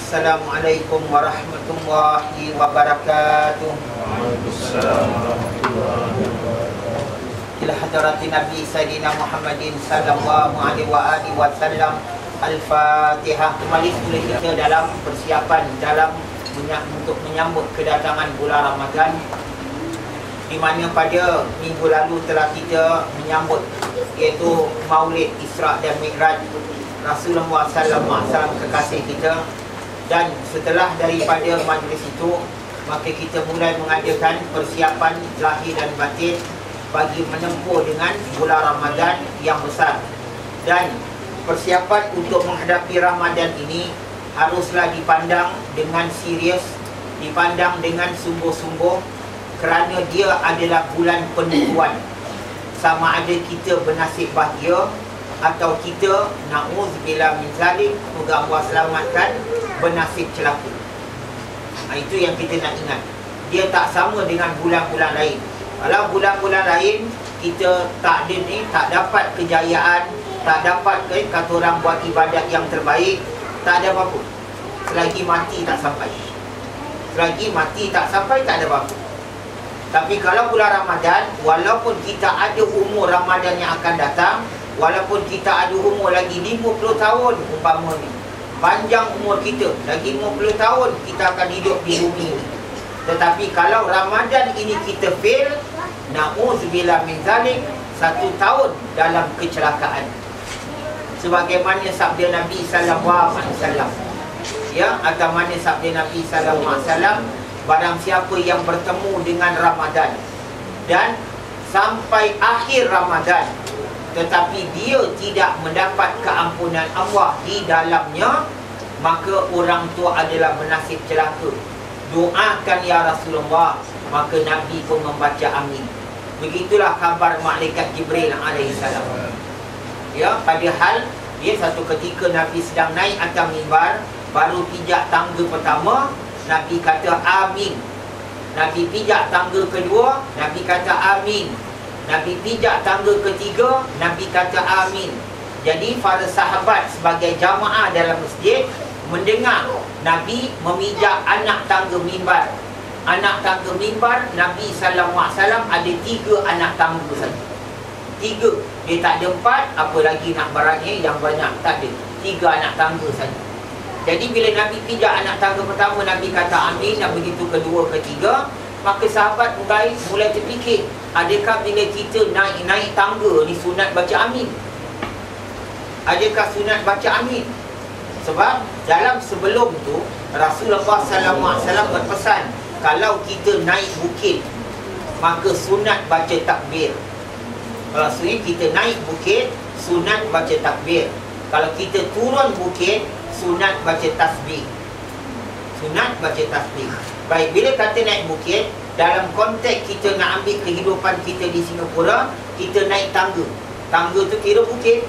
Assalamualaikum warahmatullahi wabarakatuh. Waalaikumsalam warahmatullahi wabarakatuh. Ila hadratin Nabi Sayyidina Muhammadin sallallahu alaihi wa alihi wasallam. Al-Fatihah. Kembali semula kita dalam persiapan untuk menyambut kedatangan bulan Ramadan, di mana pada minggu lalu telah kita menyambut iaitu Maulid Isra' dan Mi'raj Rasulullah sallallahu alaihi wasallam kekasih kita. Dan setelah daripada majlis itu, maka kita mulai mengadakan persiapan zahir dan batin bagi menempuh dengan bulan Ramadan yang besar. Dan persiapan untuk menghadapi Ramadan ini haruslah dipandang dengan serius, dipandang dengan sungguh-sungguh, kerana dia adalah bulan penentuan sama ada kita bernasib bahagia atau kita na'udzubillah min zalik, semoga Allah selamatkan, bernasib celaka. Itu yang kita nak ingat. Dia tak sama dengan bulan-bulan lain. Kalau bulan-bulan lain kita tak dapat kejayaan, tak dapat kata orang buat ibadat yang terbaik, tak ada apa-apa. Selagi mati tak sampai. Selagi mati tak sampai, tak ada apa-apa. Tapi kalau bulan Ramadan, walaupun kita ada umur Ramadan yang akan datang, walaupun kita ada umur lagi 50 tahun umpamanya, panjang umur kita, lagi 50 tahun kita akan hidup di bumi ini. Tetapi kalau Ramadan ini kita fail, na'udzubillah min zalik, 1 tahun dalam kecelakaan. Sebagaimana sabda Nabi sallallahu alaihi wasallam, ya, atau mana sabda Nabi sallallahu alaihi wasallam, barang siapa yang bertemu dengan Ramadan dan sampai akhir Ramadan tetapi dia tidak mendapat keampunan Allah di dalamnya, maka orang tu adalah bernasib celaka. Doakan ya Rasulullah, maka Nabi pun membaca amin. Begitulah khabar malaikat Jibril alaihissalam. Ya, padahal dia satu ketika Nabi sedang naik atas mimbar, baru pijak tangga pertama, Nabi kata amin. Nabi pijak tangga kedua, Nabi kata amin. Nabi pijak tangga ketiga, Nabi kata amin. Jadi para sahabat sebagai jamaah dalam masjid mendengar Nabi memijak anak tangga mimbar. Anak tangga mimbar Nabi sallallahu alaihi wasallam ada 3 anak tangga saja. 3. Dia tak ada 4, apa lagi nak barangnya yang banyak, tak ada. 3 anak tangga saja. Jadi bila Nabi pijak anak tangga pertama, Nabi kata amin, dan begitu kedua, ketiga, maka sahabat mulai terfikir, adakah bila kita naik tangga ni sunat baca amin? Adakah sunat baca amin? Sebab dalam sebelum tu Rasulullah sallallahu alaihi wasallam berpesan, kalau kita naik bukit maka sunat baca takbir. Kalau kita naik bukit, sunat baca takbir. Kalau kita turun bukit, sunat baca tasbih. Sunat baca tasbih. Baik, bila kata naik bukit, dalam konteks kita nak ambil kehidupan kita di Singapura, kita naik tangga. Tangga tu kira bukit.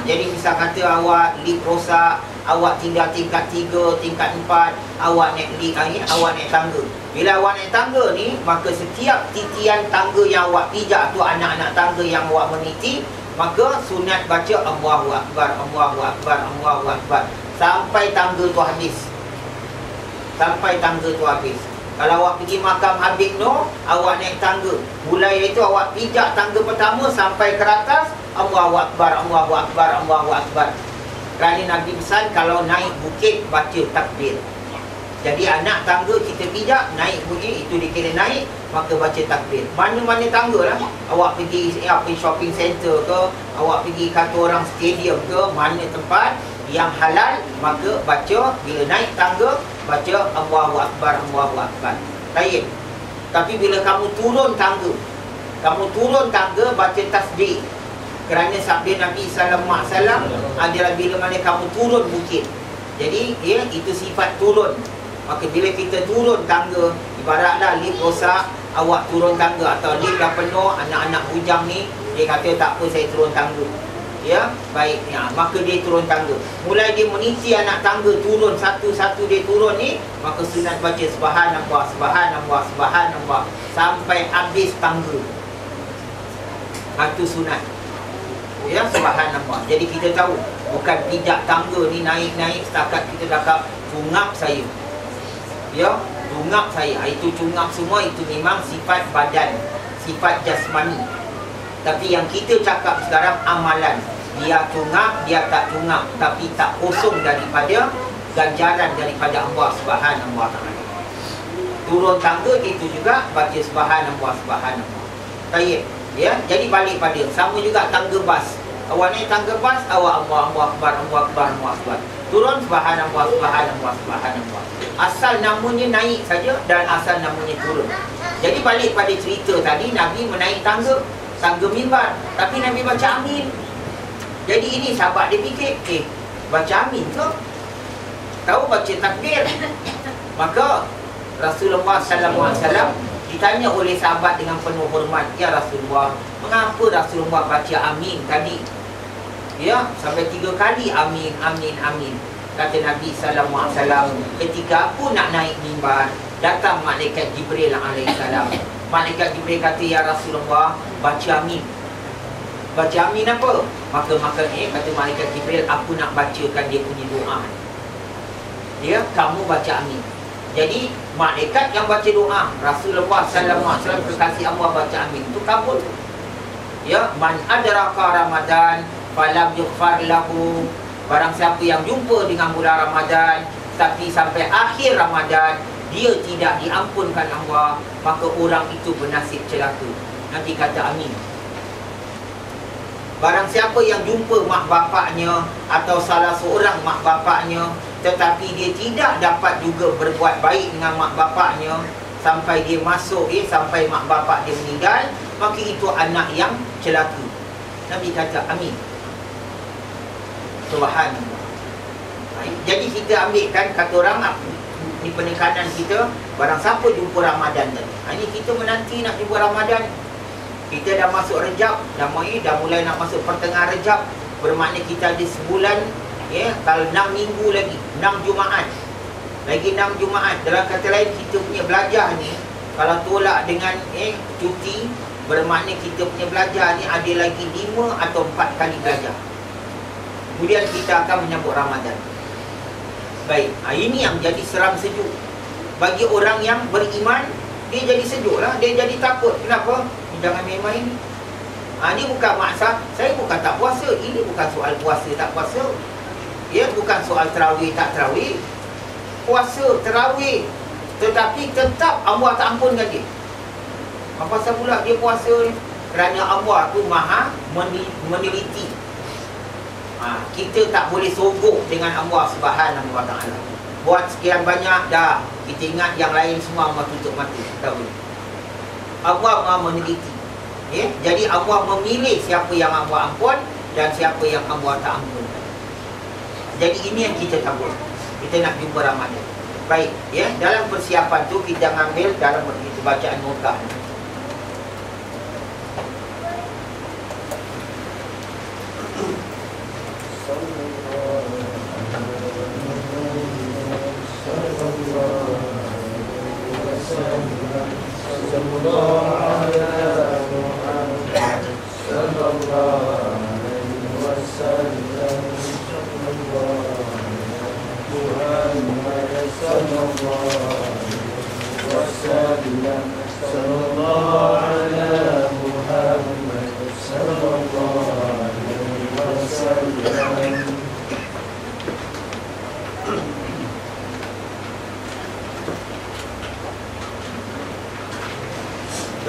Jadi misal kata awak lift rosak, awak tinggal tingkat 3, tingkat 4, awak naik lift ni, awak naik tangga. Bila awak naik tangga ni, maka setiap titian tangga yang awak pijak tu, anak-anak tangga yang awak meniti, maka sunat baca Allahu Akbar, Allahu Akbar, Allahu Akbar, sampai tangga tu habis. Sampai tangga tu habis. Kalau awak pergi makam Habib Noh, awak naik tangga. Mulai itu awak pijak tangga pertama sampai ke atas, Allahu Akbar, Allahu Akbar, Allahu Akbar. Kerana Nabi pesan kalau naik bukit baca takbir. Jadi anak tangga kita pijak, naik bukit, itu dikira naik, maka baca takbir. Mana-mana tangga lah. Awak pergi shopping center ke, awak pergi kata orang stadium ke, mana tempat yang halal, maka baca. Bila naik tangga, baca Allahu Akbar, Allahu Akbar. Baik. Tapi bila kamu turun tangga, baca tasbih. Kerana sabda Nabi sallallahu alaihi wasallam adalah bila mana kamu turun bukit. Jadi ya, itu sifat turun. Maka bila kita turun tangga, ibaratlah lift rosak, awak turun tangga, atau lift dah penuh, anak-anak bujang ni, dia kata tak apa, saya turun tangga. Ya, baik, ya, maka dia turun tangga. Mulai dia meniti anak tangga turun, satu-satu dia turun ni, maka sunat baca subhanallah, subhanallah, subhanallah, sampai habis tangga. Itu sunat. Ya, subhanallah. Jadi kita tahu Bukan pijak tangga ni naik-naik setakat kita cakap cungap saya. Ya, cungap saya. Itu cungap semua itu memang sifat badan, sifat jasmani. Tapi yang kita cakap sekarang amalan. Dia cungap, dia tak cungap, tapi tak kosong daripada ganjaran daripada Allah Subhanahu wa taala. Turun tangga itu juga baca subhanallah subhanallah. Baik, ya. Jadi balik pada sama juga tangga bas. Awak naik tangga bas, awak Allahu akbar, Allahu akbar, Allahu akbar. Turun subhanallah subhanallah subhanallah. Asal namanya naik saja dan asal namanya turun. Jadi balik pada cerita tadi, Nabi menaik tangga mimbar, tapi Nabi baca amin. Jadi ini sahabat dia fikir, baca amin ke? Tahu baca takbir. Maka Rasulullah SAW ditanya oleh sahabat dengan penuh hormat, ya Rasulullah, mengapa Rasulullah baca amin tadi? Ya, sampai 3 kali amin, amin, amin. Kata Nabi SAW, ketika aku nak naik mimbar, datang malaikat Jibril alaihissalam. Malaikat Jibril kata, ya Rasulullah, baca amin. Baca amin apa? Maka kata malaikat Jibril, aku nak bacakan dia punya doa. Ya, kamu baca amin. Jadi malaikat yang baca doa, Rasulullah SAW kekasih Allah baca amin, itu kabul. Ya, man adraka Ramadan falam yughfar lahu. Barang siapa yang jumpa dengan bulan Ramadan tapi sampai akhir Ramadan dia tidak diampunkan Allah, maka orang itu bernasib celaka. Nanti kata amin. Barang siapa yang jumpa mak bapaknya atau salah seorang mak bapaknya tetapi dia tidak dapat juga berbuat baik dengan mak bapaknya sampai dia masuk, sampai mak bapak dia meninggal, maka itu anak yang celaka. Nabi kata amin. Subhanallah. Jadi kita ambilkan kata orang ni penekanan kita, barang siapa jumpa Ramadan tadi. Ini kita menanti nak jumpa Ramadan. Kita dah masuk Rejab, dah mulai nak masuk pertengahan Rejab. Bermakna kita ada sebulan, ya, kalau 6 minggu lagi, 6 Jumaat. Lagi 6 Jumaat. Dalam kata lain, kita punya belajar ni, kalau tolak dengan cuti, bermakna kita punya belajar ni ada lagi 5 atau 4 kali belajar. Kemudian kita akan menyambut Ramadan. Baik, ini yang jadi seram sejuk. Bagi orang yang beriman, dia jadi sejuk lah, dia jadi takut. Kenapa? Jangan main-main. Ini bukan maksa. Saya bukan tak puasa. Ini bukan soal puasa tak puasa. Ya, bukan soal terawih tak terawih. Puasa, terawih, tetapi tetap Allah tak ampunkan dia. Apa pasal pula dia puasa ni? Kerana Allah tu maha meneliti. Kita tak boleh sogok dengan Allah Subhanahu wa taala. Buat sekian banyak dah, kita ingat yang lain semua Allah tutup mata. Tak boleh. Allah maha meneliti. Ya? Jadi Allah memilih siapa yang Allah ampun dan siapa yang Allah tak ampun. Jadi ini yang kita takut. Kita nak jumpa Ramadan. Baik, ya, dalam persiapan tu kita ambil dalam itu bacaan Mekah.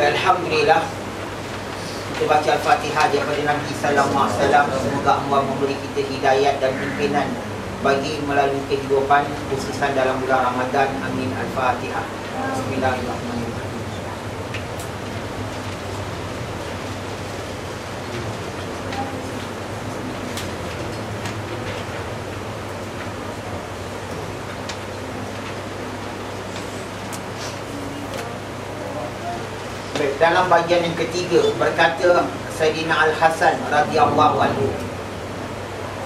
Alhamdulillah, kita baca Al-Fatihah daripada Nabi sallallahu alaihi wasallam. Semoga Allah memberi kita hidayat dan pimpinan bagi melalui kehidupan khususan dalam bulan Ramadan. Amin. Al-Fatihah. Bismillahirrahmanirrahim. Dalam bahagian yang ketiga berkata Sayyidina Al-Hasan radhiyallahu anhu,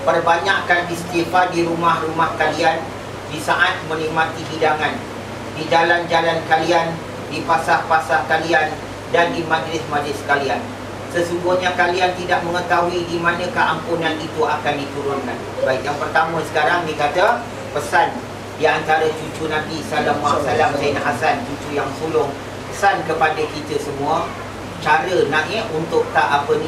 perbanyakkan istighfar di rumah-rumah kalian, di saat menikmati hidangan, di jalan-jalan kalian, di pasar-pasar kalian, dan di majlis-majlis kalian. Sesungguhnya kalian tidak mengetahui di manakah ampunan itu akan diturunkan. Baik, yang pertama sekarang dikata pesan di antara cucu Nabi sallallahu alaihi wasallam, Sayyidina Hasan, cucu yang sulung, pesan kepada kita semua cara naknya untuk takut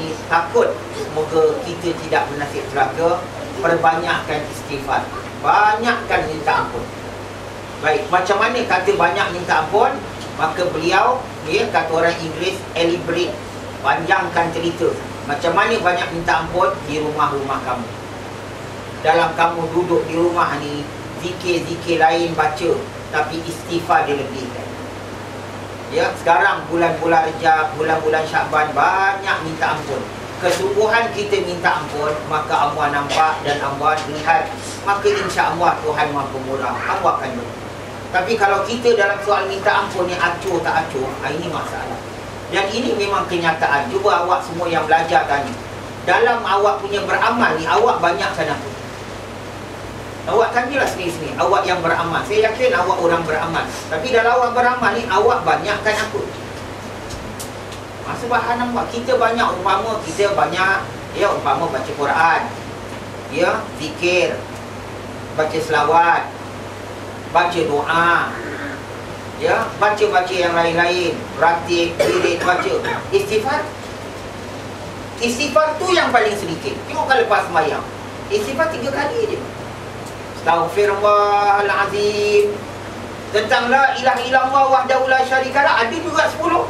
semoga kita tidak bernasib celaka. Perbanyakkan istighfar, banyakkan minta ampun. Baik, macam mana kata banyak minta ampun? Maka beliau, kata orang Inggeris, elaborate, panjangkan cerita. Macam mana banyak minta ampun? Di rumah-rumah kamu. Dalam kamu duduk di rumah ni, zikir-zikir lain baca, tapi istighfar dilebihkan. Ya, sekarang bulan-bulan Rejab, bulan-bulan Syakban, banyak minta ampun. Kesungguhan kita minta ampun, maka Allah nampak dan Allah lihat, maka insya-Allah Tuhan Maha Pemurah, Allah akan beri. Tapi kalau kita dalam soal minta ampun ni acuh tak acuh, ini masalah. Dan ini memang kenyataan. Cuba awak semua yang belajar tadi, dalam awak punya beramal ni, awak banyakkan apa? Awak tanyalah sendiri-sendiri, awak yang beramal. Saya yakin awak orang beramal, tapi dalam awak beramal ni, awak banyakkan apa? Subhanallah, kita banyak, umpama kita banyak, umpama baca Quran, zikir, baca selawat, baca doa, baca-baca yang lain-lain, ratib, wirid, baca istighfar. Istighfar tu yang paling sedikit. Tengok kalau lepas sembahyang, istighfar 3 kali je. Astaghfirullahalazim. Tentang la ilaha illallah wahdahu la syarikalah ada juga 10.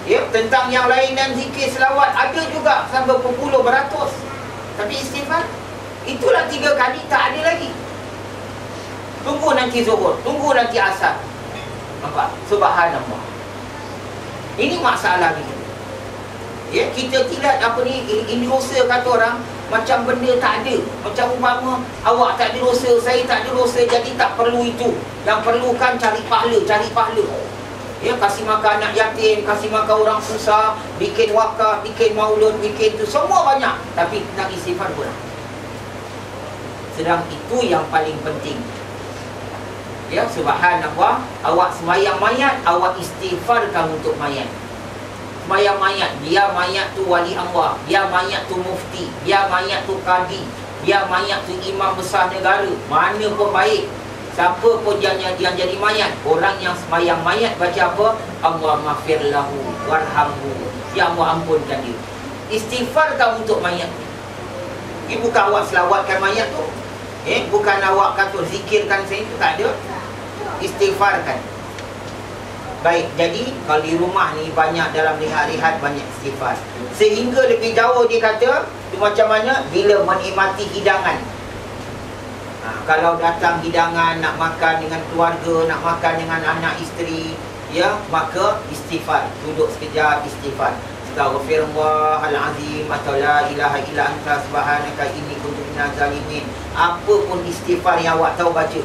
Tentang yang lain dan zikir selawat ada juga sampai berpuluh, beratus. Tapi istighfar itulah 3 kali, tak ada lagi. Tunggu nanti zuhur, tunggu nanti asar. Nampak? Subhanallah. Ini masalah ni. Kita tidak ini dosa kata orang macam benda tak ada. Macam umpama awak tak ada dosa, saya tak ada dosa, jadi tak perlu itu. Yang perlukan cari pahala, cari pahala. Kasih makan anak yatim, kasih makan orang susah, bikin wakaf, bikin maulud, bikin tu, semua banyak. Tapi nak istighfar kurang. Sedang itu yang paling penting. Subhanallah, awak sembahyang mayat, awak istighfarkan untuk mayat. Sembahyang mayat, biar mayat tu wali Allah, biar mayat tu mufti, biar mayat tu qadi, biar mayat tu imam besar negara, mana pun baik. Siapa pun yang jadi mayat, orang yang sembahyang mayat baca apa? Allahumma fir lahu warhamhu, ya Allah ampunkan dia. Istighfarkan untuk mayat. Ini bukan awak selawatkan mayat tu, bukan awak kata zikirkan saya tu, tak ada. Istighfarkan. Baik, jadi kalau di rumah ni banyak dalam lihat-lihat banyak istighfar. Sehingga lebih jauh dia kata, tu macam mana? Bila menikmati hidangan. Kalau datang hidangan, nak makan dengan keluarga, nak makan dengan anak isteri, maka istighfar. Duduk sekejap, istighfar. Astaghfirullahalazim atau la ilaha illa anta subhanaka inni kuntu minaz zalimin. Apa pun istighfar yang awak tahu baca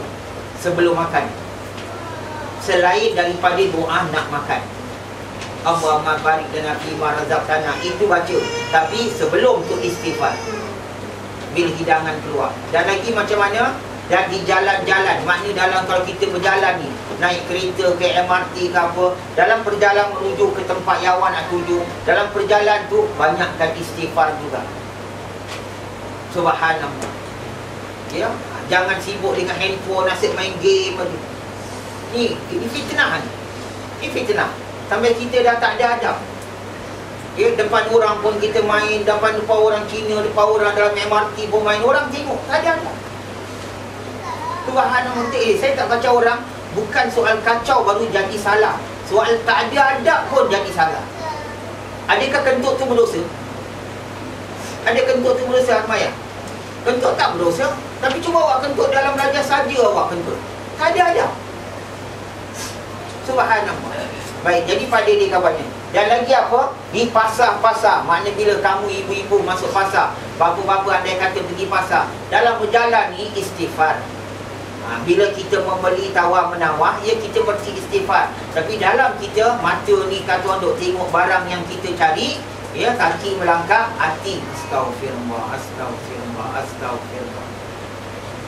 sebelum makan, selain daripada doa nak makan. Allahumma barik lana fima razaqtana, itu baca. Tapi sebelum tu istighfar bila hidangan keluar. Dan lagi macam mana? Dan di jalan-jalan, maknanya dalam kalau kita berjalan ni, naik kereta ke MRT ke apa, dalam perjalanan menuju ke tempat yang awak nak tuju, dalam perjalanan tu banyakkan istighfar juga. Subhanallah. Jangan sibuk dengan handphone, asyik main game aja. Ini fitnah ni. Ini fitnah. Sampai kita dah tak ada adab. Depan orang pun kita main, depan orang Cina, depan orang dalam MRT pun main, orang tengok, tak ada adab. Subhanallah. Saya tak kacau orang, bukan soal kacau baru jadi salah. Soal tak ada adab pun jadi salah. Adakah kentut tu berdosa? Ada kentut tu berdosa, Maya? Kentut tak berdosa. Tapi cuba awak kentut dalam raja saja awak kentut, tak ada adab. Subhanallah. Baik, jadi pada dia kawannya. Dan lagi apa? Di pasar-pasar. Maknanya bila kamu ibu-ibu masuk pasar, bapa-bapa andai kata pergi pasar, dalam berjalan ni istighfar. Bila kita membeli tawar-menawar, kita mesti istighfar. Tapi dalam kita, mata ni kata orang duk tengok barang yang kita cari, kaki melangkah, hati astaghfirullah, astaghfirullah, astaghfirullah.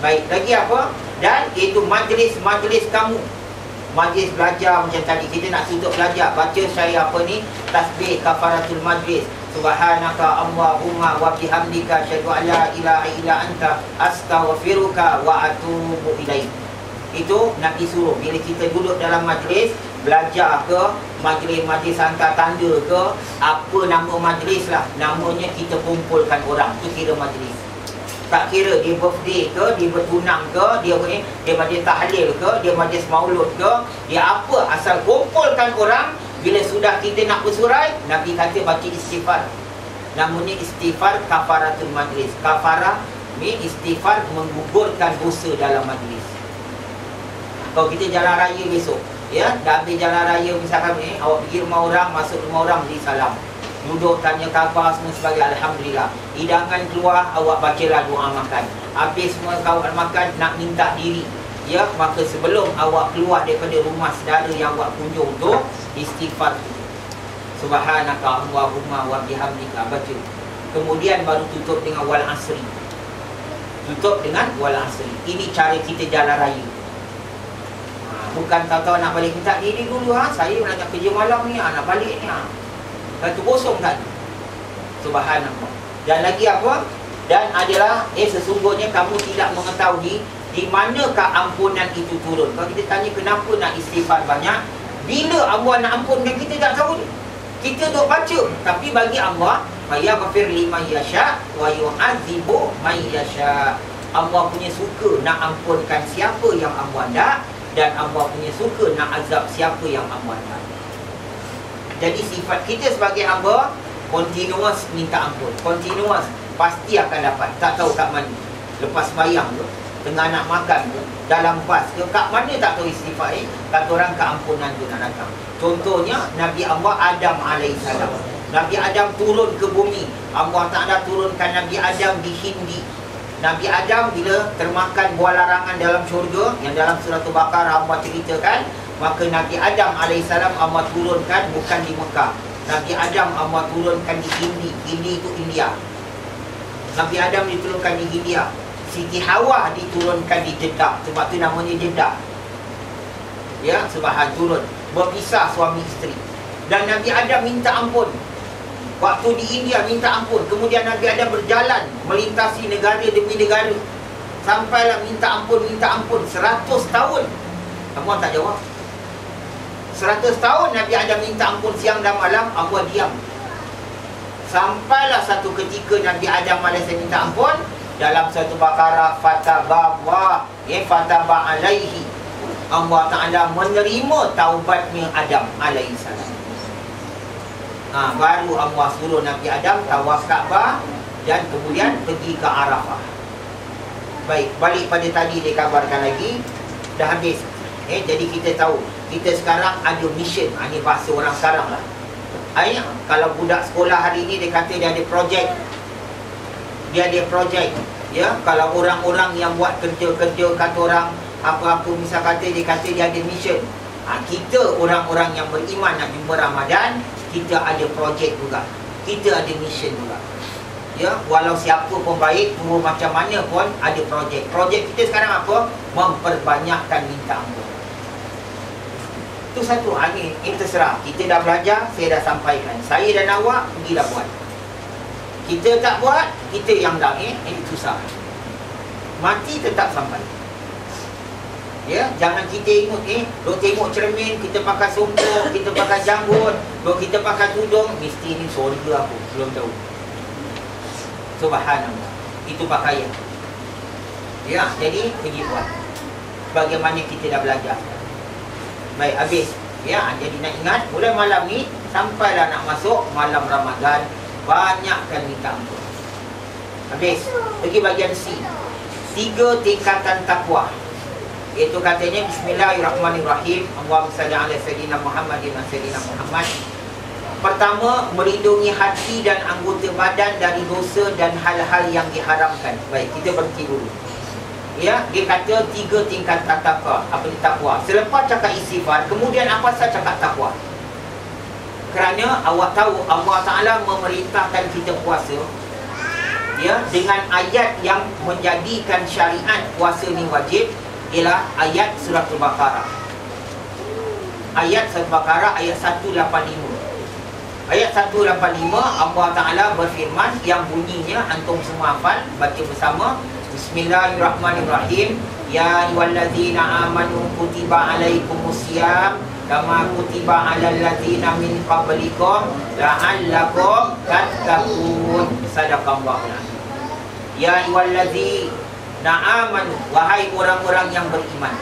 Baik, lagi apa? Dan itu majlis-majlis kamu. majlis belajar macam tadi, kita nak tutup belajar, baca saya apa ni, tasbih kafaratul majlis, subhanaka Allahumma wa bihamdika asyhadu an la ilaha illa anta astaghfiruka wa atubu ilaik. Itu Nabi suruh bila kita duduk dalam majlis belajar ke, majlis hantar tanda ke, apa nama majlis lah, namanya kita kumpulkan orang, itu kira majlis. Tak kira dia birthday ke, dia bertunang ke, dia majlis tahlil ke, dia majlis maulud ke, dia apa, asal kumpulkan orang. Bila sudah kita nak bersurai, Nabi kata baca istighfar. Namanya istighfar kafaratul majlis. Kafarah ni istighfar menggugurkan dosa dalam majlis. Kalau kita jalan raya besok, ya, dah habis jalan raya misalkan awak pergi rumah orang, masuk rumah orang beri salam, duduk tanya khabar semua sebagai alhamdulillah. Hidangan keluar, awak bacalah doa makan. Habis semua kawan makan, nak minta diri, ya, maka sebelum awak keluar daripada rumah saudara yang awak kunjung tu, istighfar. Subhanaka Allahumma wa bihamdika, baca. Kemudian baru tutup dengan wal asri. Tutup dengan wal asri. Ini cara kita jalan raya. Bukan tahu-tahu nak balik minta diri dulu, saya nak kerja malam ni, nak balik ni, satu kosong kan. Subhanallah. Dan lagi apa? Dan adalah sesungguhnya kamu tidak mengetahui di manakah ampunan itu turun. Kalau kita tanya kenapa nak istighfar banyak, bila Allah nak ampunkan kita tak tahu. Kita duk baca, tapi bagi Allah fayaghfir liman yasha wa yu'adzibu man yasha. Allah punya suka nak ampunkan siapa yang Allah nak, dan Allah punya suka nak azab siapa yang Allah nak. Jadi sifat kita sebagai hamba continuous minta ampun, continuous, pasti akan dapat. Tak tahu kat mana, lepas sembahyang tu, tengah nak makan tu, dalam bas ke, kat mana tak tahu istighfar kata orang keampunan tu nak datang. Contohnya Nabi Allah Adam alaihissalam. Nabi Adam turun ke bumi, Allah Ta'ala turunkan Nabi Adam di Hindi. Nabi Adam bila termakan buah larangan dalam syurga, yang dalam surah Al-Baqarah Allah ceritakan, maka Nabi Adam alaihissalam Allah turunkan bukan di Mekah. Nabi Adam Allah turunkan di Hindi. Hindi itu India. Nabi Adam diturunkan di India. Siti Hawa diturunkan di Jeddah, sebab tu namanya Jeddah. Ya, sebab turun berpisah suami isteri. Dan Nabi Adam minta ampun. Waktu di India minta ampun. Kemudian Nabi Adam berjalan melintasi negara demi negara, sampailah minta ampun 100 tahun. Kamu tak jawab. 100 tahun Nabi Adam minta ampun siang dan malam, Allah diam. Sampailah satu ketika Nabi Adam alaihissalam minta ampun. Dalam satu Baqarah, fataba alaihi, Allah Ta'ala menerima taubatnya Adam alaihissalam. Baru Allah suruh Nabi Adam tawaf Kaabah dan kemudian pergi ke Arafah. Baik, balik pada tadi dia kabarkan lagi, dah habis. Jadi kita tahu, kita sekarang ada mission. Ini bahasa orang sekarang lah. Kalau budak sekolah hari ni dia kata dia ada projek, ya. Kalau orang-orang yang buat kerja-kerja, kata orang apa-apa, misal kata dia ada mission. Kita orang-orang yang beriman nak jumpa Ramadan, kita ada projek juga, kita ada mission juga, ya. Walau siapa pun baik, guru macam mana pun ada projek. Projek kita sekarang apa? Memperbanyakkan minta ampun. Itu satu. Ini terserah. Kita dah belajar, saya dah sampaikan. Saya dan awak pergilah buat. Kita tak buat, kita yang dah ini susah. Mati tetap sampai. Ya, jangan kita ingat dok tengok cermin, kita pakai sumpuk, kita pakai janggut, dok kita pakai tudung, mesti ni surga aku, belum tahu. Subhanallah. Itu pakaian. Ya, jadi pergi buat. Bagaimana kita dah belajar. Baik, habis. Ya, jadi nak ingat, mulai malam ni sampailah nak masuk malam Ramadan, banyakkan minta ampun. Habis, pergi bagian C. 3 tingkatan takwa. Iaitu katanya bismillahirrahmanirrahim. Allahumma salli ala sayyidina Muhammadin wa sayyidina Muhammad. Pertama, melindungi hati dan anggota badan dari dosa dan hal-hal yang diharamkan. Baik, kita berhenti dulu. Ya, dia kata 3 tingkatan takwa. Apa ni takwa? Selepas cakap istighfar, kemudian apa sahaja cakap takwa? Kerana awak tahu Allah Ta'ala memerintahkan kita puasa, ya, dengan ayat yang menjadikan syariat puasa ni wajib, ialah ayat surah Al-Baqarah. ayat Al-Baqarah ayat 185. Ayat 185 Allah Ta'ala berfirman yang bunyinya antum semua hafal, baca bersama. Bismillahirrahmanirrahim. Ya ayyuhallazina amanu kutiba alaikumusiyam kama kutiba alal ladzina min qablikum la'allakum tattaqun. Sadaqallahu. Ya ayyuhallazina amanu, wahai orang-orang yang beriman,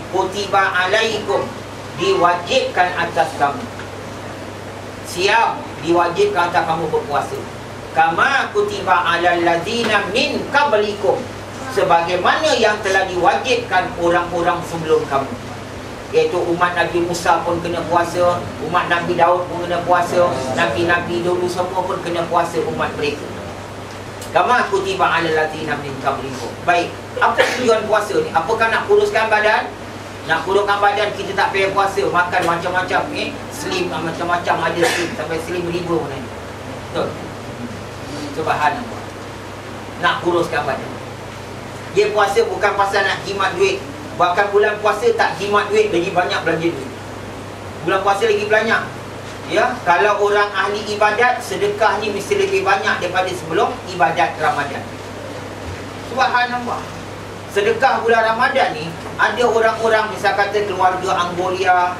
kutiba alaikum, diwajibkan atas kamu, siam, diwajibkan atas kamu berpuasa, kama kutiba alal ladzina min qablikum, sebagaimana yang telah diwajibkan orang-orang sebelum kamu, iaitu umat Nabi Musa pun kena puasa, umat Nabi Daud pun kena puasa, Nabi-Nabi dulu semua pun kena puasa umat mereka. Kama kutiba alal ladzina min qablikum. Baik, apa tujuan puasa ni? Apakah nak kuruskan badan? Nak kuruskan badan kita tak payah puasa, makan macam-macam slim macam-macam, ada slim sampai slim 1000 ni. Betul? Subhanallah. Nak kuruskan badan. Dia puasa bukan pasal nak jimat duit. Bahkan bulan puasa tak jimat duit, lagi banyak belanja duit. Bulan puasa lagi banyak. Ya, kalau orang ahli ibadat, sedekah ni mesti lebih banyak daripada sebelum ibadat Ramadan. Subhanallah. Sedekah bulan Ramadan ni, ada orang-orang misal kata keluarga Anggolia,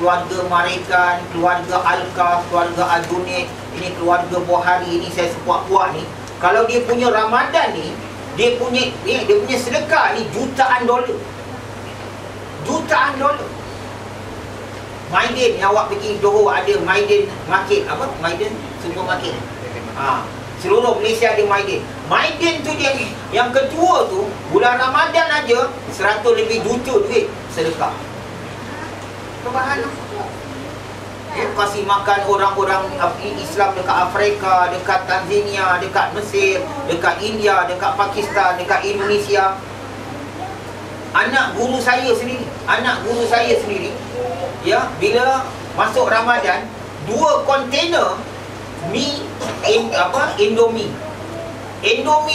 keluarga Marikan, keluarga Alka, keluarga Adunit, ini keluarga Bohari, ini saya sepuak-puak ni. Kalau dia punya Ramadan ni, dia punya sedekah ni jutaan dolar. Jutaan dolar. Maiden, yang awak pergi Johor ada Maiden Market, apa? Maiden Supermarket. Seluruh Malaysia ada Maiden. Maiden tu dia ni, yang ketua tu bulan Ramadan aja 100 lebih juta duit sedekah. Subhanallah. Dia kasih makan orang-orang Islam dekat Afrika, dekat Tanzania, dekat Mesir, dekat India, dekat Pakistan, dekat Indonesia. Anak guru saya sendiri, ya, bila masuk Ramadan, 2 kontainer Indomie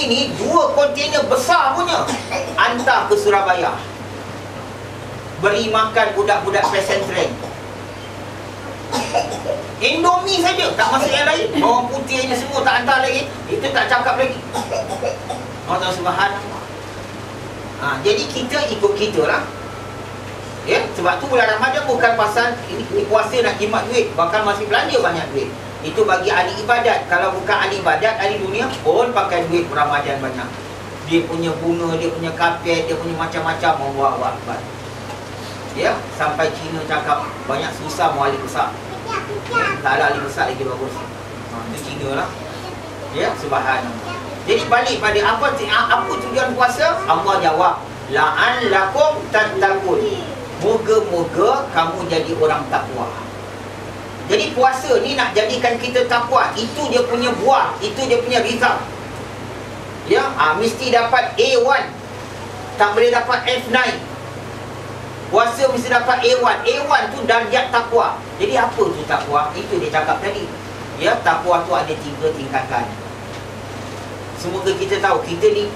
ni 2 kontainer besar punya hantar ke Surabaya, beri makan budak-budak pesantren. Indomie saja, tak masuk yang lain. Bawang putih ni semua tak hantar lagi. Itu tak cakap lagi. Allah Subhanallah. Jadi kita ikut kita lah. Ya, sebab tu bulan Ramadan bukan pasal ini puasa nak jimat duit, bahkan masih belanja banyak duit. Itu bagi ahli ibadat. Kalau bukan ahli ibadat, ahli dunia pun pakai duit Ramadan banyak. Dia punya bunga, dia punya kapet, dia punya macam-macam. Allah Akbar. Ya, sampai Cina cakap banyak susah mau ahli besar. Tak ada ahli besar lagi bagus. Itu Cina lah. Ya, subhanallah. Jadi balik pada apa tujuan puasa? Allah jawab, la'allakum tattaqun. Moga-moga kamu jadi orang takwa. Jadi puasa ni nak jadikan kita takwa. Itu dia punya buah, itu dia punya result. Ya, mesti dapat A1. Tak boleh dapat F9. Puasa mesti dapat A1. A1 tu darjat takwa. Jadi apa tu takwa? Itu dia cakap tadi. Ya, takwa tu ada 3 tingkatan. Semoga kita tahu, kita ni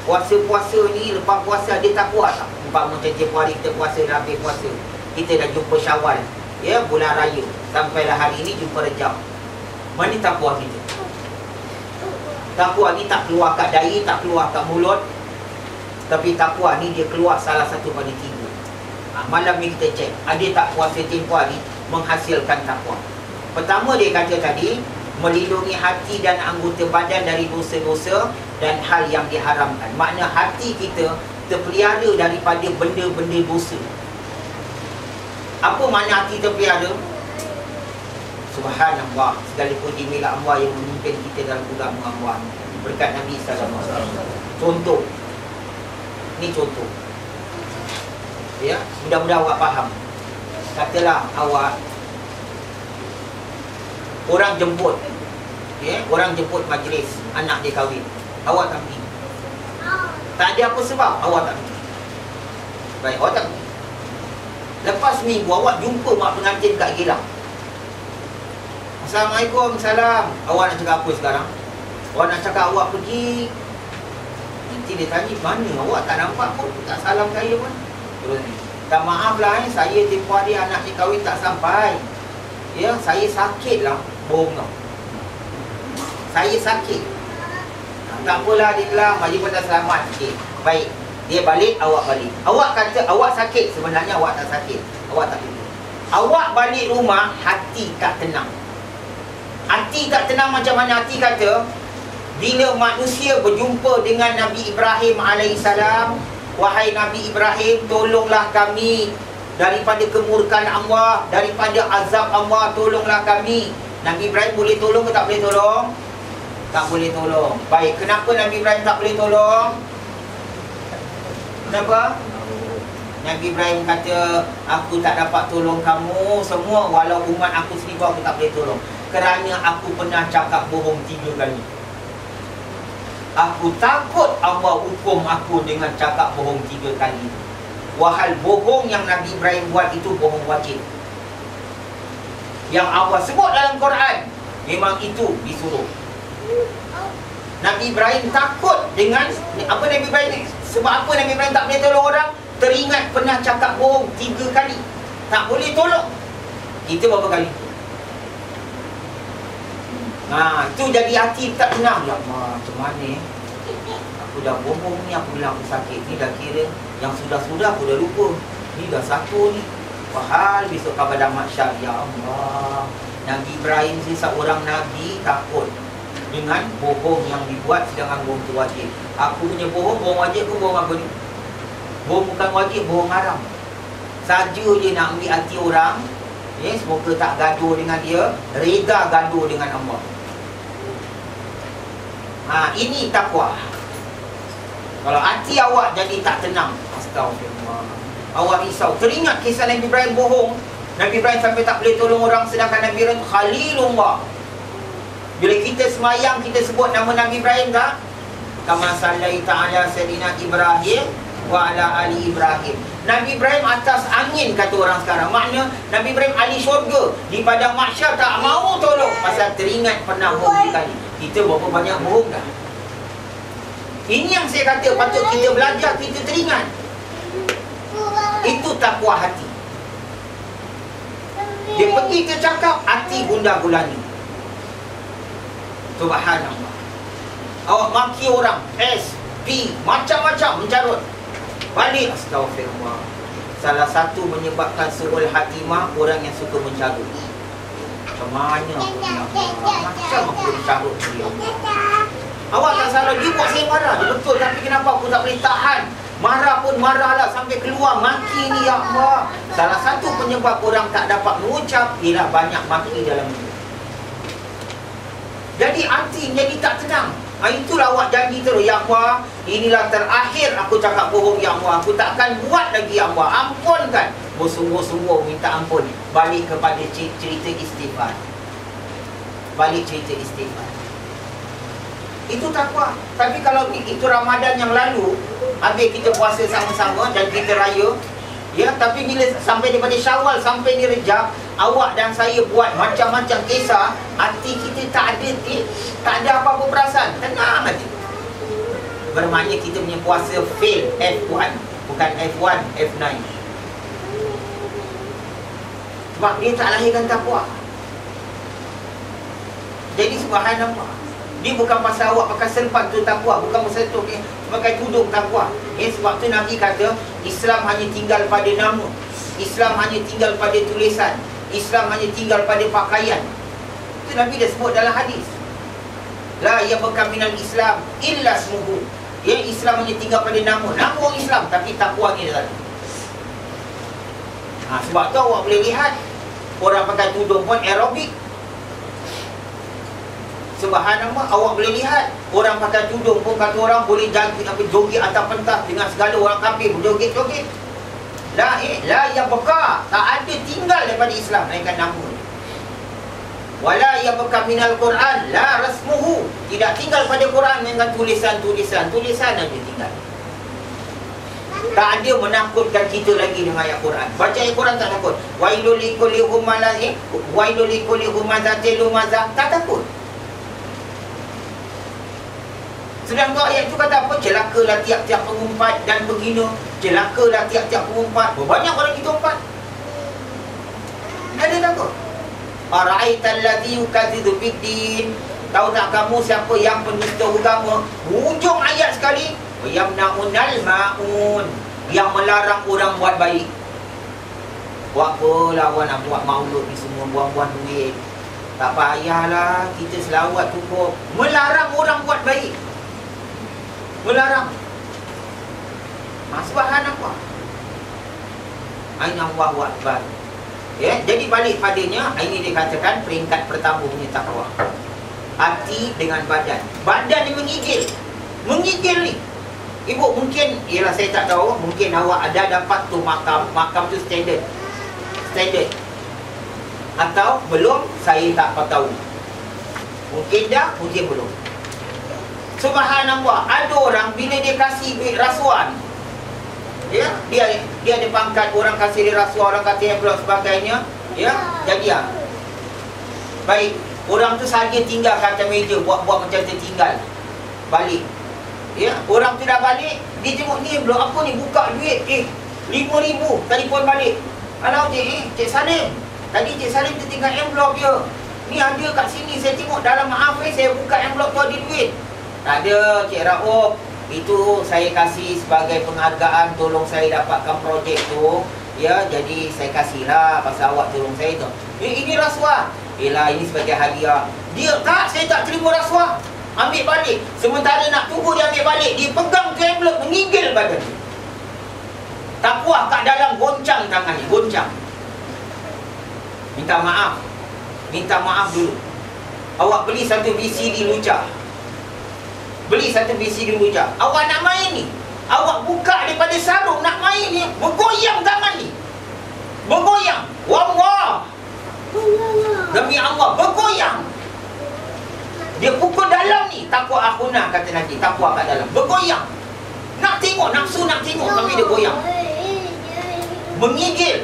puasa-puasa ni, lepas puasa ada takwa tak? Umpama macam tiap hari kita puasa, dah habis puasa, kita dah jumpa Syawal, ya, bulan raya, sampailah hari ni jumpa Rejab. Mana takwa kita? Takwa ni tak keluar kat dahi, tak keluar kat mulut, tapi takwa ni dia keluar salah satu pada 3. Malam ni kita cek, ada tak puasa tempoh hari menghasilkan takwa? Pertama dia kata tadi, melindungi hati dan anggota badan dari dosa-dosa dan hal yang diharamkan. Makna hati kita terpelihara daripada benda-benda dosa. Apa makna hati terpelihara? Subhanallah. Segala puji milik Allah yang memimpin kita dalam agama Allah berkat Nabi SAW. Contoh. Ini contoh. Ya, mudah-mudahan awak faham. Katalah awak orang jemput, orang jemput majlis anak dia kahwin, awak tak pergi. Tak ada apa sebab awak tak pergi. Baik, awak tak pergi. Lepas minggu awak jumpa mak pengantin kat Gilang. Assalamualaikum, salam. Awak nak cakap apa sekarang? Awak nak cakap awak pergi. Nanti dia tanya, mana awak tak nampak pun, tak salam saya pun. Terus ni, Tak maaflah saya tempoh hari anak ni kahwin tak sampai. Ya, saya sakit lah. Bohong tau. Saya sakit. Tak apalah, dia bilang maju pada selamat. Okay, baik. Dia balik, awak balik. Awak kata awak sakit, sebenarnya awak tak sakit. Awak tak betul. Awak balik rumah, hati tak tenang. Hati tak tenang macam mana? Hati kata, bila manusia berjumpa dengan Nabi Ibrahim alaihissalam, wahai Nabi Ibrahim, tolonglah kami daripada kemurkaan Allah, daripada azab Allah, tolonglah kami. Nabi Ibrahim boleh tolong ke tak boleh tolong? Tak boleh tolong. Baik, kenapa Nabi Ibrahim tak boleh tolong? Kenapa? Nabi Ibrahim kata, aku tak dapat tolong kamu semua, walau umat aku sendiri aku tak boleh tolong. Kerana aku pernah cakap bohong 3 kali. Aku takut Allah hukum aku dengan cakap bohong 3 kali. Wahal bohong yang Nabi Ibrahim buat itu bohong wajib. Yang Allah sebut dalam Quran, memang itu disuruh. Nabi Ibrahim takut dengan apa Nabi Ibrahim? Sebab apa Nabi Ibrahim tak boleh tolong orang? Teringat pernah cakap bohong 3 kali. Tak boleh tolong. Itu berapa kali? Itu jadi hati tak tenang. Ya Allah, macam mana aku dah bohong ni, aku bilang aku sakit ni, dah kira yang sudah-sudah aku dah lupa. Ni dah satu ni. Padahal besok pada mahsyar, ya Allah. Nabi Ibrahim si seorang Nabi takut dengan bohong yang dibuat, sedangkan bohong tu wajib. Aku punya bohong wajib ke bohong apa ni? Bohong bukan wajib, bohong haram. Saja je nak ambil hati orang, ya, semoga tak gaduh dengan dia, reda gaduh dengan Allah. Ini takwa. Kalau hati awak jadi tak tenang, astagfirullah, awak risau. Teringat kisah Nabi Ibrahim bohong. Nabi Ibrahim sampai tak boleh tolong orang, sedangkan Nabi Ibrahim Khalilullah. Bila kita semayang, kita sebut nama Nabi Ibrahim tak? Kama sallaita ala sayyidina Ibrahim wa ala ali Ibrahim. Nabi Ibrahim atas angin, kata orang sekarang. Makna Nabi Ibrahim ahli syurga. Di padang mahsyar tak mau tolong pasal teringat pernah bohong sekali. Kita berapa banyak bohong dah. Ini yang saya kata patut kita belajar, kita teringat. Itu takwa hati. Dia pergi ke cakap, hati gundah gulani. Subhanallah. Awak maki orang, SP, macam-macam mencarut. Balik, astagfirullah. Salah satu menyebabkan suul hatimah orang yang suka mencarut. Macam mana aku nak marah? Macam aku mencarut dia. Awak tak salah, dia buat saya marah. Dia betul, tapi kenapa aku tak boleh tahan? Marah pun marahlah sampai keluar maki ni, ya Allah. Salah satu penyebab orang tak dapat mengucap ialah banyak maki dalam hidup. Jadi hati jadi tak tenang. Itulah awak janji terus, ya Allah, inilah terakhir aku cakap bohong, ya Allah. Aku takkan buat lagi, ya Allah. Ampunkan. Bersungguh-sungguh minta ampun. Balik kepada cerita istighfar. Balik cerita istighfar. Itu takwa. Tapi kalau itu Ramadan yang lalu, habis kita puasa sama-sama dan kita raya, ya, tapi bila sampai daripada Syawal sampai di Rejab, awak dan saya buat macam-macam kisah, hati kita tak ada apa-apa perasaan, tenang hati. Bermakna kita punya puasa fail, F1, bukan F1, F9. Sebab dia tak lahirkan takwa. Jadi subhanallah, dia bukan pasal awak pakai serban tu takwa, bukan pasal tu pakai tudung takwa. Sebab tu Nabi kata, Islam hanya tinggal pada nama, Islam hanya tinggal pada tulisan, Islam hanya tinggal pada pakaian. Itu Nabi dah sebut dalam hadis. La yabqa minal Islam illa ismuhu. Islam hanya tinggal pada nama orang Islam, tapi takwa ni dah tak. Sebab tu awak boleh lihat orang pakai tudung pun aerobik. Subhanallah, awak boleh lihat orang pakai tudung pun kata orang boleh joget atas pentas dengan segala orang kafir berjoget-joget. La yabqa, tak ada tinggal daripada Islam melainkan nama. Wala yabqa minal Quran la rasmuhu, tidak tinggal pada Quran melainkan tulisan aja tinggal. Tak ada menakutkan kita lagi dengan ayat Quran. Baca ayat Quran tak takut. Wailul likulli humazatin, wailul likulli humazatin lumazah, tak takut. Sedangkan ayat itu kata apa? Celakalah tiap-tiap pengumpat dan penghina. Celakalah tiap-tiap pengumpat. Banyak orang kita umpat. Ada tak apa? Ara'aital ladzi yukadzibu biddin. Tahu tak kamu siapa yang pendusta agama? Hujung ayat sekali, yamna'unal ma'un, yang melarang orang buat baik. Buat apa lawan nak buat maulud ni semua, buang-buang duit. Tak payahlah, kita selawat cukup. Melarang orang buat baik. Melarang. Subhanallah. Aina Allahu akbar. Ya, jadi balik padanya, ini dikatakan peringkat pertama punya takwa. Hati dengan badan. Badan ni menggigil. Menggigil ni. Ibu mungkin, ialah saya tak tahu, mungkin awak ada dapat tu makam. Makam tu standard. Standard. Atau belum, saya tak tahu. Mungkin dah, mungkin belum. Subhanallah, ada orang bila dia kasih duit rasuan, ya, dia ada pangkat, orang kasih dia rasuan, orang kata yang belum sebagainya, ya, jadi baik, orang tu saja tinggal kat atas meja, buat-buat macam tertinggal. Balik. Ya, orang tu dah balik, dia tengok ni belum apa ni, buka duit, 5,000, telefon balik. Kalau Cik Salim, tadi Cik Salim tertinggal envelope dia. Ni ada kat sini, saya tengok dalam maaf saya buka envelope tu ada duit. Tak ada Cik Rauf, itu saya kasih sebagai penghargaan, tolong saya dapatkan projek tu. Ya, jadi saya kasihlah pasal awak tolong saya tu. Ini rasuah. Yelah, ini sebagai hadiah. Dia tak, saya tak terima rasuah. Ambil balik. Sementara nak tunggu dia ambil balik, dia pegang tu envelope, mengigil badan. Tak puas kat dalam, goncang tangannya, goncang. Minta maaf. Minta maaf dulu. Awak beli satu VCD lucah. Beli satu VCD lucah. Awak nak main ni, awak buka daripada sarung nak main ni, bergoyang tangan ni. Bergoyang. Wallah. Demi Allah, bergoyang. Dia pukul dalam ni, takwa akhunah kata Nabi, takwa kat dalam. Bergoyang. Nak tengok, nafsu nak tengok, tapi dia goyang. Mengigil.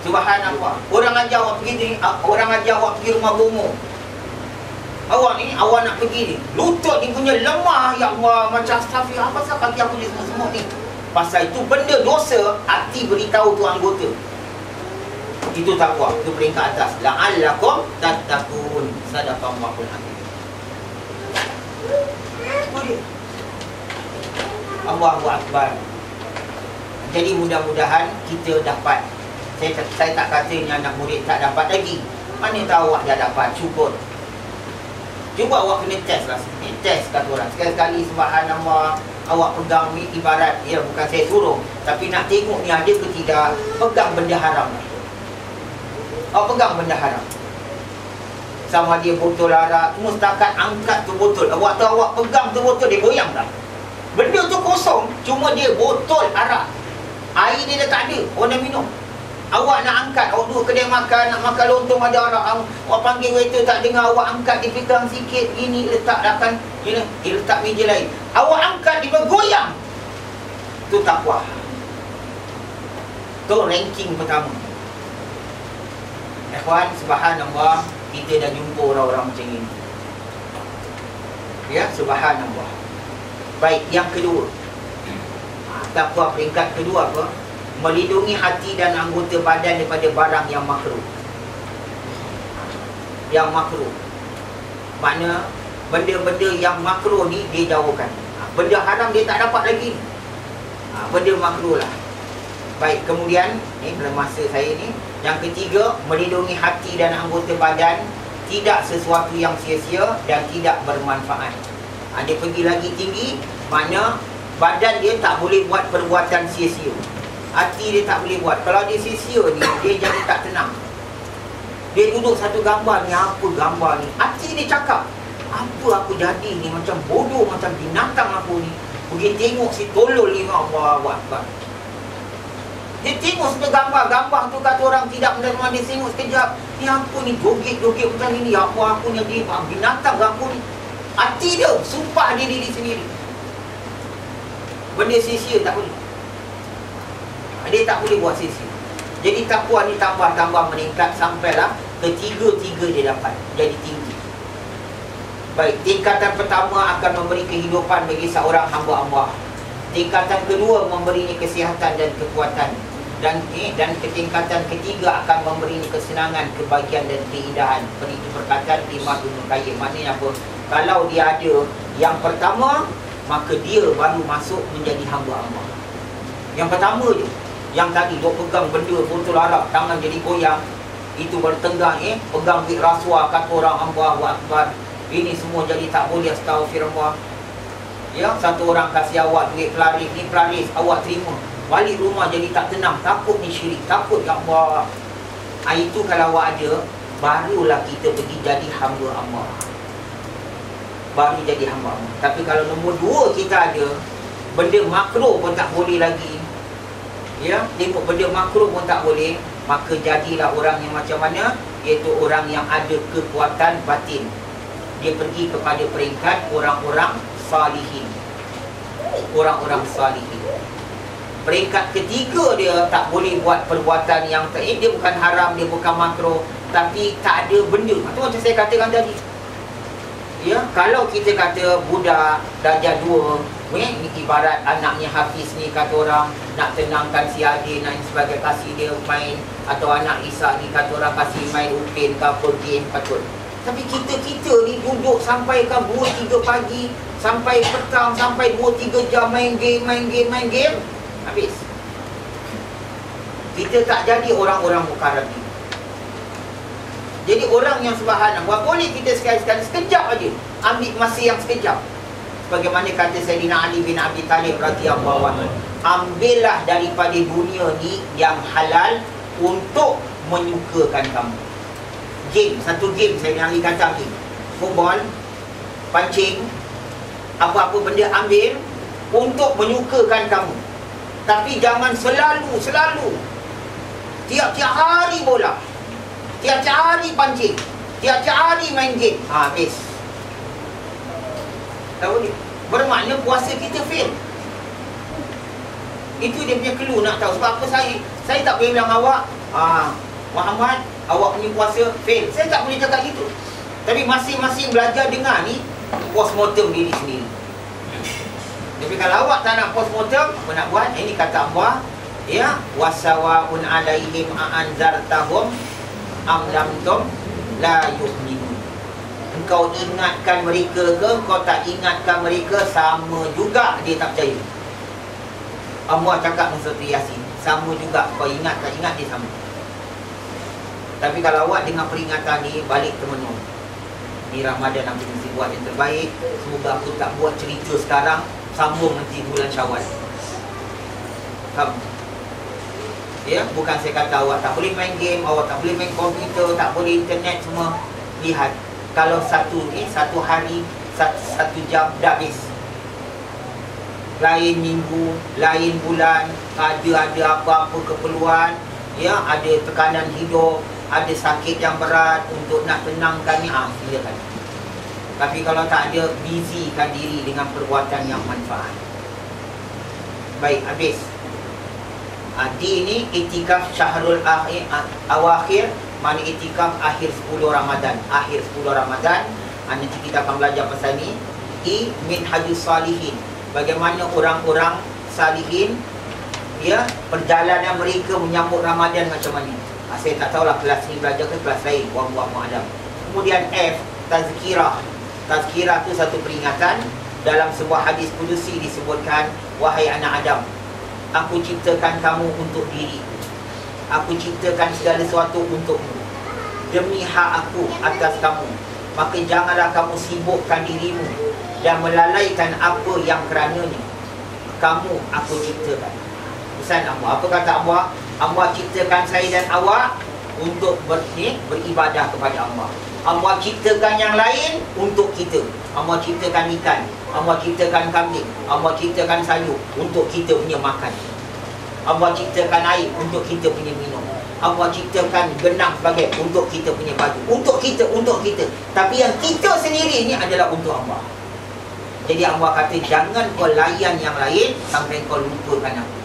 Subhanallah. Orang ajar awak pergi ni, orang ajar awak pergi rumah bomo. Awak ni, awak nak pergi ni, lutut ni punya lemah, ya Allah, macam astagfirullah, apa pasal kaki aku ni semut-semut ni? Pasal itu benda dosa, hati beritahu tu anggota. Itu takwa, itu peringkat atas. La'allakum tattaqun. Sadaqallahul azim. Allahu akbar. Jadi mudah-mudahan kita dapat. Saya tak katanya anak murid tak dapat lagi. Mana tahu awak dah dapat, syukur. Cuba awak kena test lah. Test kata orang. Sekali-sekali subhanallah, awak pegang ni ibarat, ya bukan saya suruh, tapi nak tengok ni ada ke tidak. Pegang benda haram. Awak pegang benda haram. Sama dia botol arak, cuma setakat angkat tu botol. Awak tahu awak pegang tu botol, dia goyang tak? Benda tu kosong, cuma dia botol arak. Air dia dah tak ada, orang dah minum. Awak nak angkat, awak duduk kedai makan, nak makan lontong ada arak, awak panggil waiter tak dengar, awak angkat, dia pegang sikit, ini letak akan, dia letak meja lain. Awak angkat, dia bergoyang. Itu takwa. Itu ranking pertama. Ikhwan, subhanallah, kita dah jumpa orang-orang macam ini. Ya, subhanallah. Baik, yang kedua, takwa peringkat kedua apa? Melindungi hati dan anggota badan daripada barang yang makruh. Yang makruh, makna benda-benda yang makruh ni dia jauhkan. Benda haram dia tak dapat lagi. Benda makruh lah. Baik, kemudian ni dalam masa saya ni, yang ketiga, melindungi hati dan anggota badan, tidak sesuatu yang sia-sia dan tidak bermanfaat. Dia pergi lagi tinggi, mana badan dia tak boleh buat perbuatan sia-sia, hati dia tak boleh buat. Kalau dia sia-sia ni, dia jadi tak tenang. Dia duduk satu gambar ni, apa gambar ni, hati dia cakap, apa aku jadi ni, macam bodoh, macam binatang aku ni. Pergi tengok si tolol ni, Allah Akbar. Dia tengok satu gambar tu kata orang tidak menerima, dia tengok sekejap, ni apa ni, joget-joget macam ni, apa aku ni, jadi binatang aku ni. Hati dia, sumpah dia diri sendiri. Benda sia-sia tak boleh. Dia tak boleh buat sia-sia. Jadi takwa ni tambah meningkat sampailah ketiga-tiga dia dapat. Jadi tinggi. Baik, tingkatan pertama akan memberi kehidupan bagi seorang hamba Allah. Tingkatan kedua memberinya kesihatan dan kekuatan. Dan tingkatan ketiga akan memberinya kesenangan, kebahagiaan dan keindahan. Seperti itu perkataan Imam Ibn Qayyim. Maknanya apa? Kalau dia ada yang pertama, maka dia baru masuk menjadi hamba Allah. Yang pertama je. Yang tadi duk pegang benda botol arak, tangan jadi goyang, itu bertenggang, pegang duit rasuah, kata orang Allahu Akbar. Ini semua jadi tak boleh, astagfirullah. Ya, satu orang kasih awak duit pelaris, ni pelaris, awak terima. Balik rumah jadi tak tenang, takut ni syirik, takut ya Allah. Itu kalau awak ada, barulah kita pergi jadi hamba Allah. Baru jadi hamba Allah. Tapi kalau nombor dua kita ada, benda makro pun tak boleh lagi. Ya, tengok benda makro pun tak boleh, maka jadilah orang yang macam mana? Iaitu orang yang ada kekuatan batin. Dia pergi kepada peringkat orang-orang salihin. Orang-orang salihin. Peringkat ketiga dia tak boleh buat perbuatan yang dia bukan haram, dia bukan makro, tapi tak ada benda. Itu macam saya katakan tadi. Ya, kalau kita kata budak darjah 2, ni ibarat anaknya Hafiz ni, kata orang nak tenangkan si adik, nak sebagai kasih dia main, atau anak Isa ni kata orang kasih main upin ke apa game patut. Tapi kita ni duduk sampai ke 2-3 pagi, sampai petang, sampai 2-3 jam main game. Habis. Kita tak jadi orang-orang mukarrab ni. Jadi orang yang subhanallah, boleh kita sekali-sekali sekejap aja ambil masa yang sekejap. Sebagaimana kata Sayyidina Ali bin Abi Talib radhiyallahu anhu, ambillah daripada dunia ni yang halal untuk menyukakan kamu. Game, satu game Sayyidina Ali kata ni, football, pancing, apa-apa benda ambil untuk menyukakan kamu. Tapi jangan selalu tiap-tiap hari bola, tiap-tiap hari pancing, tiap-tiap hari main game. Habis. Tahu ni? Bermakna puasa kita fail. Itu dia punya clue nak tahu. Sebab apa saya tak boleh bilang awak, Muhammad, awak punya puasa fail. Saya tak boleh cakap gitu. Tapi masing-masing belajar dengar ni postmortem diri sendiri. Tapi kalau awak tak nak postmortem, apa nak buat? Ini kata Allah, ya, wasawaun alaihim a'anzartahum am lam tum la yu'minun. Engkau ingatkan mereka ke kau tak ingatkan mereka, sama juga dia tak percaya. Allah cakap Surah Yasin, sama juga, kau ingat tak ingat dia sama. Tapi kalau awak dengan peringatan ni balik ke menu, ni Ramadan aku mesti buat yang terbaik. Semoga aku tak buat cerita sekarang, sambung nanti bulan Syawal. Faham? Ya, bukan saya kata awak tak boleh main game, awak tak boleh main komputer, tak boleh internet semua. Lihat, kalau satu hari, satu jam dah habis. Lain minggu, lain bulan, ada apa-apa keperluan, ya, ada tekanan hidup, ada sakit yang berat, untuk nak tenangkan ni, silakan. Tapi kalau tak ada, busykan diri dengan perbuatan yang manfaat. Baik, habis. Di ini itikaf syahrul awakhir, mana itikaf akhir 10 Ramadan. Akhir 10 Ramadan, nanti kita akan belajar pasal ni. Minhajus salihin, bagaimana orang-orang salihin, ya, perjalanan mereka menyambut Ramadan macam mana. Saya tak tahulah kelas ni belajar ke kelas lain, wallahu a'lam. Kemudian F, tazkirah. Tazkirah tu satu peringatan. Dalam sebuah hadis kudusi disebutkan, wahai anak Adam, aku ciptakan kamu untuk diriku. Aku ciptakan segala sesuatu untukmu, demi hak aku atas kamu. Maka janganlah kamu sibukkan dirimu dan melalaikan apa yang kerananya kamu aku ciptakan. Pesan Allah, apa kata Allah? Allah ciptakan saya dan awak untuk beribadah kepada Allah. Allah ciptakan yang lain untuk kita. Allah ciptakan ikan, Allah ciptakan kambing, Allah ciptakan sayur untuk kita punya makan. Allah ciptakan air untuk kita punya minum. Allah ciptakan benang sebagai untuk kita punya baju. Untuk kita. Tapi yang kita sendiri ni adalah untuk Allah. Jadi Allah kata, jangan kau layan yang lain sampai kau lupakan aku.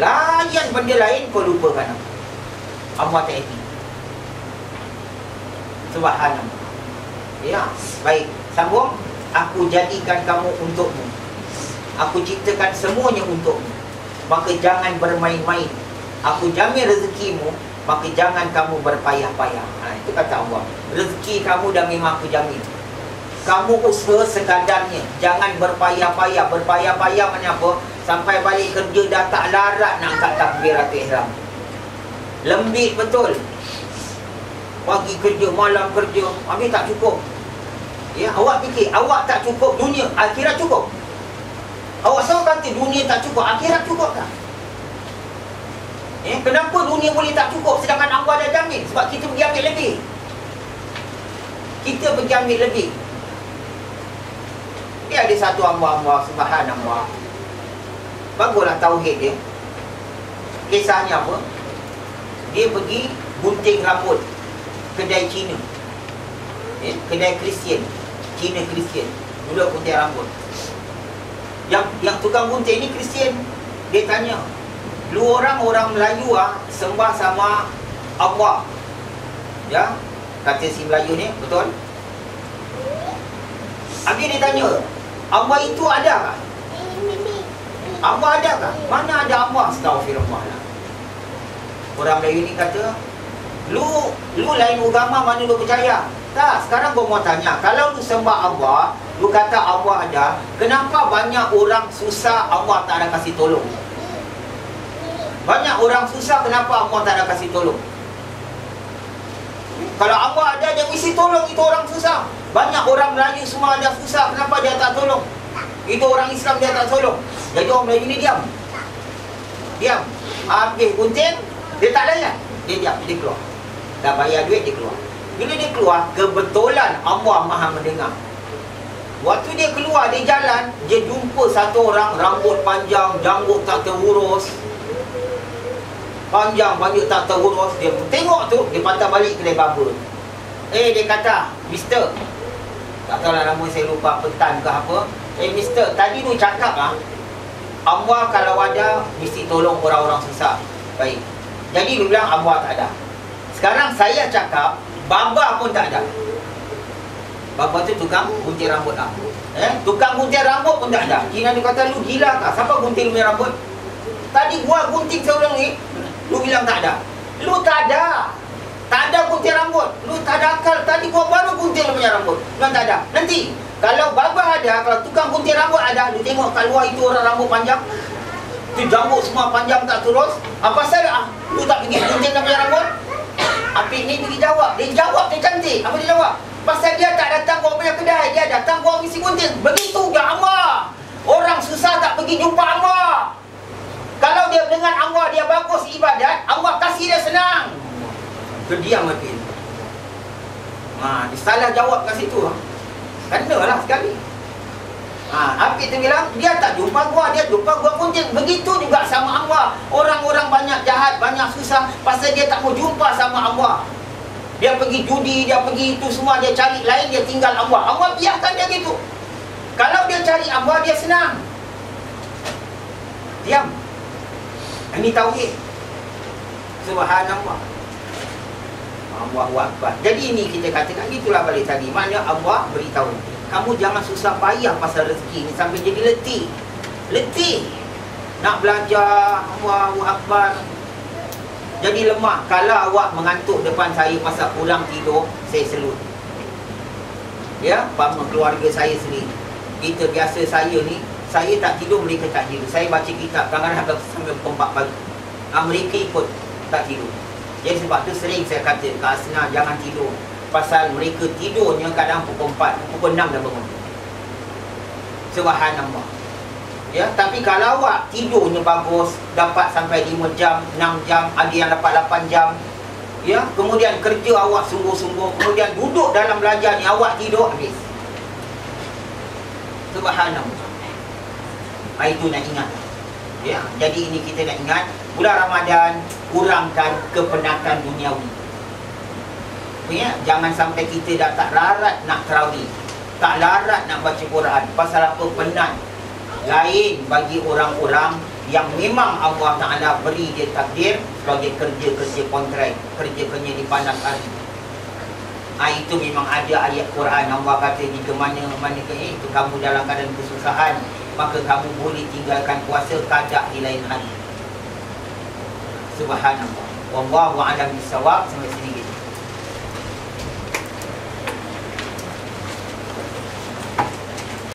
Layan benda lain, kau lupakan aku. Allah tak happy. Subhanallah. Ya, baik. Sambung. Aku jadikan kamu untukmu. Aku ciptakan semuanya untukmu. Maka jangan bermain-main. Aku jamin rezekimu, maka jangan kamu berpayah-payah. Itu kata Allah. Rezeki kamu dah memang aku jamin. Kamu usaha sekadarnya. Jangan berpayah-payah. Berpayah-payah maknanya apa? Sampai balik kerja dah tak larat nak angkat takbiratul ihram. Lembik betul. Pagi kerja, malam kerja, habis tak cukup. Ya, awak fikir, awak tak cukup dunia, akhirat cukup? Awak selalu kata dunia tak cukup, akhirat cukup tak? Kenapa dunia boleh tak cukup sedangkan Allah dah jamin? Sebab kita pergi ambil lebih. Kita pergi ambil lebih. Dia ada satu hamba-hamba, subhanallah. Baguslah tauhid dia. Kisahnya apa? Dia pergi gunting rambut kedai Cina. Kedai Kristian. Cina Kristian. Dulu gunting rambut. Yang tukang gunting ni Kristian. Dia tanya, lu orang Melayu sembah sama Allah. Ya, kata si Melayu ni, betul? Habis dia tanya, Allah itu ada kah? Allah ada kah? Mana ada Allah? Astaghfirullah lah. Orang Melayu ni kata, Lu lain agama, mana lu percaya? Tak, sekarang gua mau tanya, kalau lu sembah Allah, lu kata Allah ada, kenapa banyak orang susah Allah tak ada kasih tolong? Banyak orang susah, kenapa Allah tak ada kasih tolong? Kalau Allah ada, dia mesti tolong itu orang susah. Banyak orang Melayu semua ada susah, kenapa dia tak tolong? Itu orang Islam dia tak tolong. Jadi orang Melayu ni diam. Diam. Habis gunting, dia tak layan. Dia diam, dia keluar. Dah bayar duit, dia keluar. Bila dia keluar, kebetulan Allah Maha mendengar. Waktu dia keluar, dia jalan, dia jumpa satu orang rambut panjang, janggut tak terurus. Panjang, baju tak terurus. Dia tengok tu, dia patah balik kedai barber. Dia kata, Mister, tak tahulah nama saya lupa, Petan ke apa. Mister, tadi tu cakap Allah kalau ada, mesti tolong orang-orang susah. Baik. Jadi dia bilang Allah tak ada. Sekarang saya cakap Baba pun tak ada. Baba tu tukang gunting rambut lah. Tukang gunting rambut pun tak ada. Cina dia kata, lu gila kah? Siapa gunting lu punya rambut? Tadi gua gunting seorang ni, lu bilang tak ada. Lu tak ada. Tak ada gunting rambut. Lu tak ada akal. Tadi gua baru gunting lu punya rambut. Lu tak ada. Nanti kalau Baba ada, kalau tukang gunting rambut ada, lu tengok kat luar itu orang rambut panjang. Tu jambut semua panjang tak terus. Apa salah? Lu tak pergi gunting dia punya rambut? Apik ni dia jawab. Dia jawab, dia cantik. Apa dia jawab? Pasal dia tak datang gua punya kedai. Dia datang gua mesti gunting. Begitu juga Allah. Orang susah tak pergi jumpa Allah. Kalau dia dengan Allah, dia bagus ibadat, Allah kasih dia senang. Terdiam Apik. Dia salah jawab kat situ. Kenalah sekali. Apik tu bilang, dia tak jumpa gua, dia jumpa gua gunting. Begitu juga sama Allah. Orang-orang banyak jahat, banyak susah, pasal dia tak mau jumpa sama Allah. Dia pergi judi, dia pergi itu semua, dia cari lain, dia tinggal Allah. Allah biarkan dia gitu. Kalau dia cari Allah, dia senang. Diam. Ini tauhid. Subhanallah. Allahu Akbar. Jadi ini kita katakan, itulah balik tadi. Maknanya Allah beritahu, kamu jangan susah payah pasal rezeki ni sampai jadi letih. Letih. Nak belajar, Allahu Akbar, jadi lemah. Kalau awak mengantuk depan saya pasal pulang tidur, saya selut. Ya, pama keluarga saya sendiri. Kita biasa saya ni, saya tak tidur, mereka tak tidur. Saya baca kitab, kadang-kadang sampai pukul 4 pagi. Mereka ikut, tak tidur. Jadi sebab tu sering saya kata, Kak Asna jangan tidur. Pasal mereka tidurnya kadang pukul 4, pukul 6 dah bangun. Subhanallah. Ya, tapi kalau awak tidurnya bagus, dapat sampai 5 jam, 6 jam, ada yang dapat 8 jam. Ya, kemudian kerja awak sungguh-sungguh, kemudian duduk dalam belajar ni awak tidur habis. Subhanallah. Itu nak ingat. Ya, jadi ini kita nak ingat, bulan Ramadan kurangkan kepenatan duniawi. Ya, jangan sampai kita dah tak larat nak tarawih, tak larat nak baca Quran. Pasal apa? Penat. Lain bagi orang-orang yang memang Allah Ta'ala beri dia takdir sebagai kerja-kerja kontrak, kerja-kerja di panas hari. Itu memang ada ayat Quran. Allah kata jika mana-mana itu kamu dalam keadaan kesusahan, maka kamu boleh tinggalkan puasa kadang di lain hari. Subhanallah. Wallahu a'lam bissawab. Sampai sini